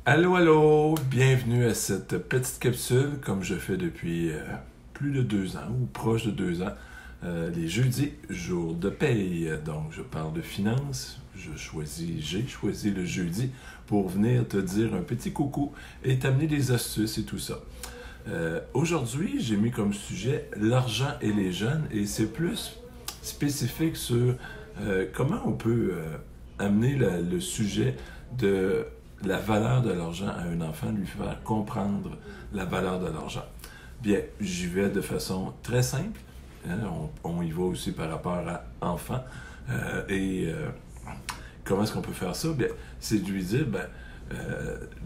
Allô, allô! Bienvenue à cette petite capsule, comme je fais depuis plus de 2 ans, ou proche de 2 ans, les jeudis, jour de paye. Donc, je parle de finances, j'ai choisi le jeudi pour venir te dire un petit coucou et t'amener des astuces et tout ça. Aujourd'hui, j'ai mis comme sujet l'argent et les jeunes, et c'est plus spécifique sur comment on peut amener le sujet de la valeur de l'argent à un enfant, lui faire comprendre la valeur de l'argent. Bien, j'y vais de façon très simple. Hein, on y va aussi par rapport à enfant. Comment est-ce qu'on peut faire ça? Bien, c'est de lui dire,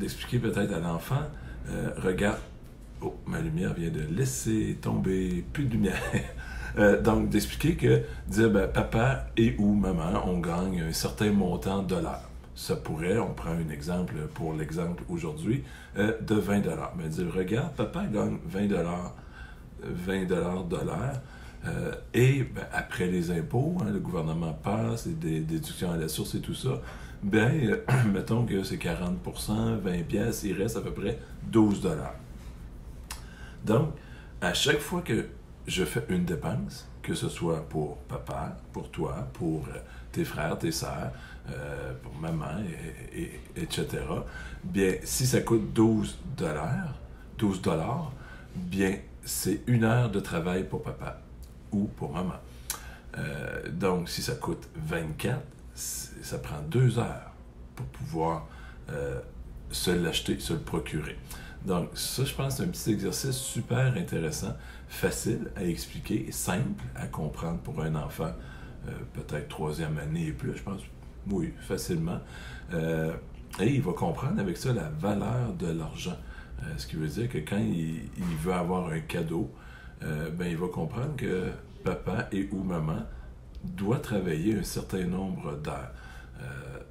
d'expliquer peut-être à l'enfant, regarde, oh, ma lumière vient de laisser tomber, plus de lumière. Donc, d'expliquer que, dire, papa et ou maman, on gagne un certain montant de dollars. Ça pourrait, on prend un exemple pour l'exemple aujourd'hui, de 20 $. Mais dire, regarde, papa gagne 20 $, après les impôts, hein, le gouvernement passe, des déductions à la source et tout ça, mettons que c'est 40%, 20 pièces, il reste à peu près 12 $. Donc, à chaque fois que je fais une dépense, que ce soit pour papa, pour toi, pour tes frères, tes sœurs, pour maman, etc., bien, si ça coûte 12 $, bien, c'est 1 heure de travail pour papa ou pour maman. Donc, si ça coûte 24, ça prend 2 heures pour pouvoir se l'acheter, se le procurer. Donc, ça, je pense, c'est un petit exercice super intéressant, facile à expliquer, simple à comprendre pour un enfant, peut-être 3e année et plus, je pense, oui, facilement. Et il va comprendre avec ça la valeur de l'argent. Ce qui veut dire que quand il veut avoir un cadeau, il va comprendre que papa et ou maman doit travailler un certain nombre d'heures.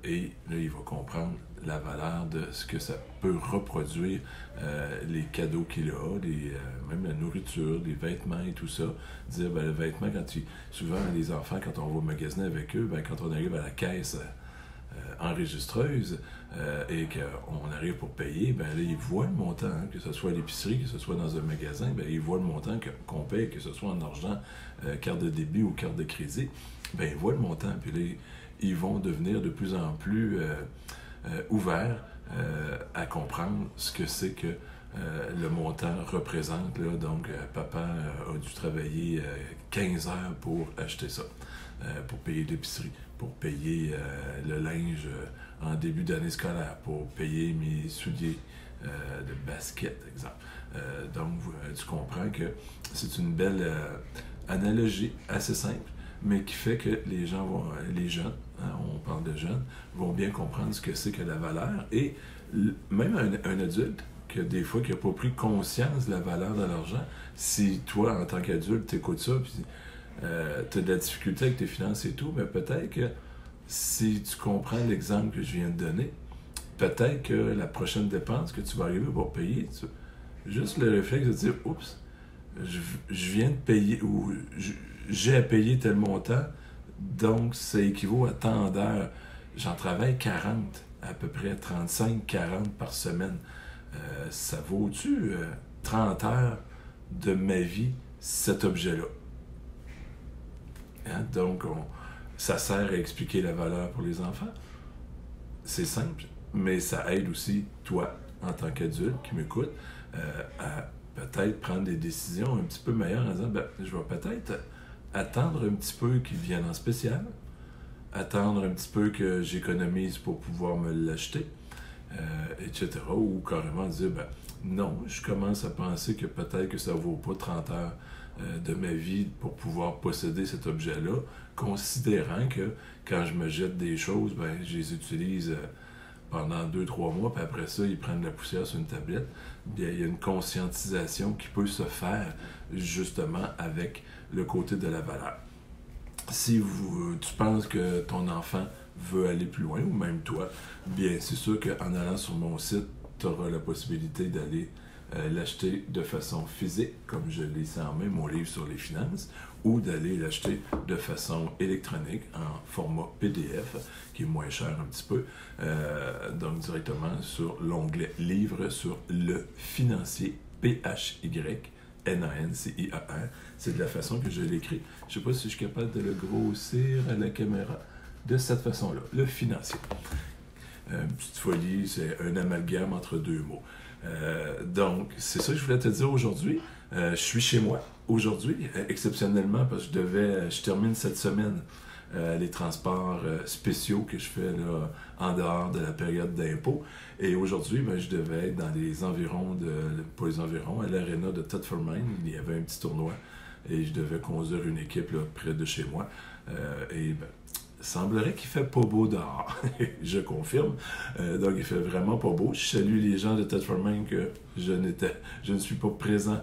Et là, il va comprendre la valeur de ce que ça peut reproduire, les cadeaux qu'il a, même la nourriture, les vêtements et tout ça. Dire, le vêtement, souvent, les enfants, quand on va magasiner avec eux, quand on arrive à la caisse enregistreuse et qu'on arrive pour payer, là, ils voient le montant, hein, que ce soit à l'épicerie, que ce soit dans un magasin, ils voient le montant qu'on paye, que ce soit en argent, carte de débit ou carte de crédit, ils voient le montant, puis là, ils vont devenir de plus en plus ouverts à comprendre ce que c'est que le montant représente. Là. Donc, papa a dû travailler 15 heures pour acheter ça, pour payer l'épicerie, pour payer le linge en début d'année scolaire, pour payer mes souliers de basket, exemple. Donc, tu comprends que c'est une belle analogie assez simple, mais qui fait que les jeunes, hein, on parle de jeunes, vont bien comprendre ce que c'est que la valeur. Et même un adulte, que des fois, qui n'a pas pris conscience de la valeur de l'argent, si toi, en tant qu'adulte, tu écoutes ça, puis tu as de la difficulté avec tes finances et tout, mais peut-être que si tu comprends l'exemple que je viens de donner, peut-être que la prochaine dépense que tu vas arriver pour payer, juste le réflexe de dire « Oups, je viens de payer » ou j'ai à payer tel montant, donc ça équivaut à tant d'heures. J'en travaille 40, à peu près 35-40 par semaine. Ça vaut-tu 30 heures de ma vie, cet objet-là? Hein? Donc, ça sert à expliquer la valeur pour les enfants. C'est simple, mais ça aide aussi, toi, en tant qu'adulte qui m'écoute, à peut-être prendre des décisions un petit peu meilleures en disant, je vais peut-être attendre un petit peu qu'ils viennent en spécial, attendre un petit peu que j'économise pour pouvoir me l'acheter, etc. Ou carrément dire, non, je commence à penser que peut-être que ça ne vaut pas 30 heures de ma vie pour pouvoir posséder cet objet-là, considérant que quand je me jette des choses, je les utilise pendant 2-3 mois, puis après ça, ils prennent de la poussière sur une tablette. Bien, il y a une conscientisation qui peut se faire justement avec le côté de la valeur. Si tu penses que ton enfant veut aller plus loin, ou même toi, bien, c'est sûr qu'en allant sur mon site, tu auras la possibilité d'aller l'acheter de façon physique, comme je l'ai ici en main, mon livre sur les finances, ou d'aller l'acheter de façon électronique en format PDF, qui est moins cher un petit peu, donc directement sur l'onglet Livre sur Le Financier, P-H-Y-N-A-N-C-I-A-R. C'est de la façon que je l'écris. Je ne sais pas si je suis capable de le grossir à la caméra de cette façon-là, Le Financier. Petite folie, c'est un amalgame entre deux mots. Donc, c'est ça que je voulais te dire aujourd'hui. Je suis chez moi aujourd'hui, exceptionnellement, parce que je termine cette semaine les transports spéciaux que je fais là, en dehors de la période d'impôt. Et aujourd'hui, je devais être dans les environs pas les environs, à l'aréna de Thetford Mines. Il y avait un petit tournoi et je devais conduire une équipe là, près de chez moi. Semblerait qu'il fait pas beau dehors. Je confirme. Donc, il fait vraiment pas beau. Je salue les gens de Thetford Mines que je ne suis pas présent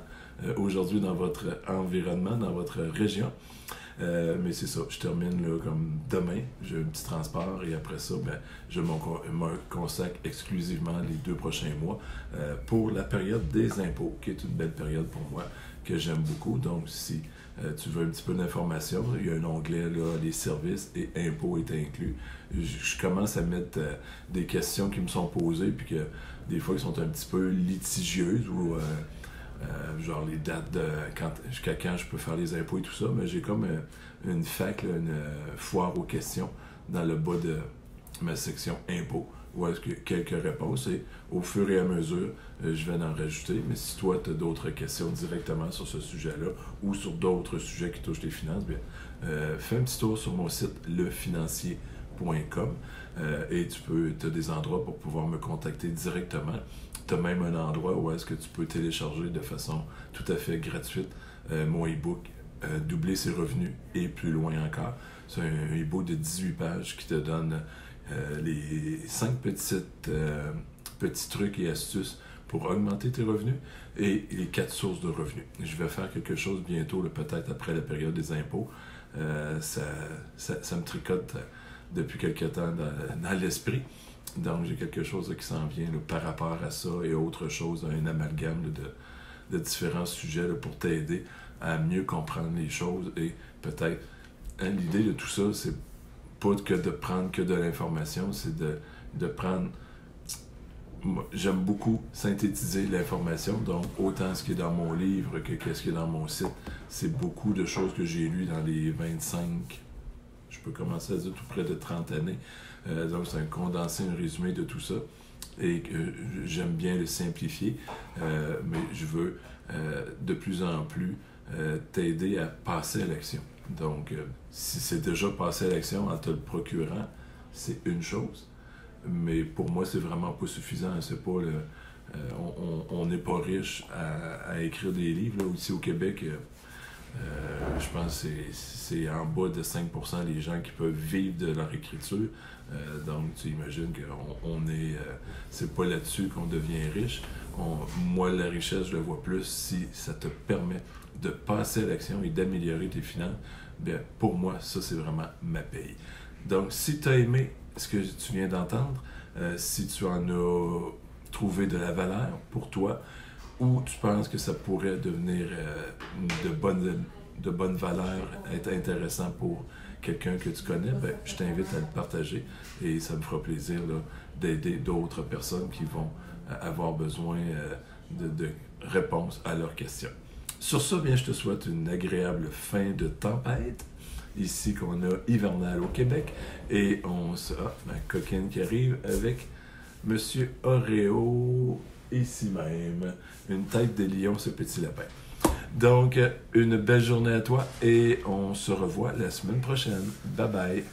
aujourd'hui dans votre environnement, dans votre région. Mais c'est ça, je termine là, comme demain, j'ai un petit transport et après ça, je me consacre exclusivement les 2 prochains mois pour la période des impôts, qui est une belle période pour moi, que j'aime beaucoup. Donc, si tu veux un petit peu d'informations, il y a un onglet, là, les services et impôts est inclus. Je commence à mettre des questions qui me sont posées, puis que des fois, ils sont un petit peu litigieuses ou... genre les dates de jusqu'à quand je peux faire les impôts et tout ça, mais j'ai comme une fac, là, une foire aux questions dans le bas de ma section impôts, où est-ce que quelques réponses, et au fur et à mesure, je vais en rajouter. Mais si toi, tu as d'autres questions directement sur ce sujet-là, ou sur d'autres sujets qui touchent les finances, fais un petit tour sur mon site lefinancier.com et tu as des endroits pour pouvoir me contacter directement. Tu as même un endroit où est-ce que tu peux télécharger de façon tout à fait gratuite mon e-book « Doubler ses revenus » et plus loin encore. C'est un e-book de 18 pages qui te donne les 5 petits trucs et astuces pour augmenter tes revenus et les 4 sources de revenus. Je vais faire quelque chose bientôt, peut-être après la période des impôts. Ça me tricote depuis quelque temps dans l'esprit. Donc, j'ai quelque chose qui s'en vient là, par rapport à ça et autre chose, un amalgame de différents sujets là, pour t'aider à mieux comprendre les choses. Et peut-être, l'idée de tout ça, c'est pas que de prendre que de l'information, c'est de prendre... Moi, j'aime beaucoup synthétiser l'information, donc autant ce qui est dans mon livre que ce qui est dans mon site. C'est beaucoup de choses que j'ai lues dans les 25... Je peux commencer à dire tout près de 30 années. Donc, c'est un condensé, un résumé de tout ça. Et que j'aime bien le simplifier. Mais je veux de plus en plus t'aider à passer à l'action. Donc, si c'est déjà passé à l'action en te le procurant, c'est une chose. Mais pour moi, c'est vraiment pas suffisant. C'est pas on n'est pas riche à écrire des livres. Là, ici au Québec, je pense que c'est en bas de 5% les gens qui peuvent vivre de leur écriture. Donc, tu imagines qu'on est... c'est pas là-dessus qu'on devient riche. Moi, la richesse, je la vois plus si ça te permet de passer à l'action et d'améliorer tes finances. Bien, pour moi, ça, c'est vraiment ma paye. Donc, si tu as aimé ce que tu viens d'entendre, si tu en as trouvé de la valeur pour toi, ou tu penses que ça pourrait devenir de bonne valeur, être intéressant pour quelqu'un que tu connais, je t'invite à le partager et ça me fera plaisir d'aider d'autres personnes qui vont avoir besoin de réponses à leurs questions. Sur ça, je te souhaite une agréable fin de tempête, ici qu'on a hivernal au Québec, et ma coquine qui arrive avec Monsieur Oreo, ici même, une tête de lion, ce petit lapin. Donc, une belle journée à toi et on se revoit la semaine prochaine. Bye bye!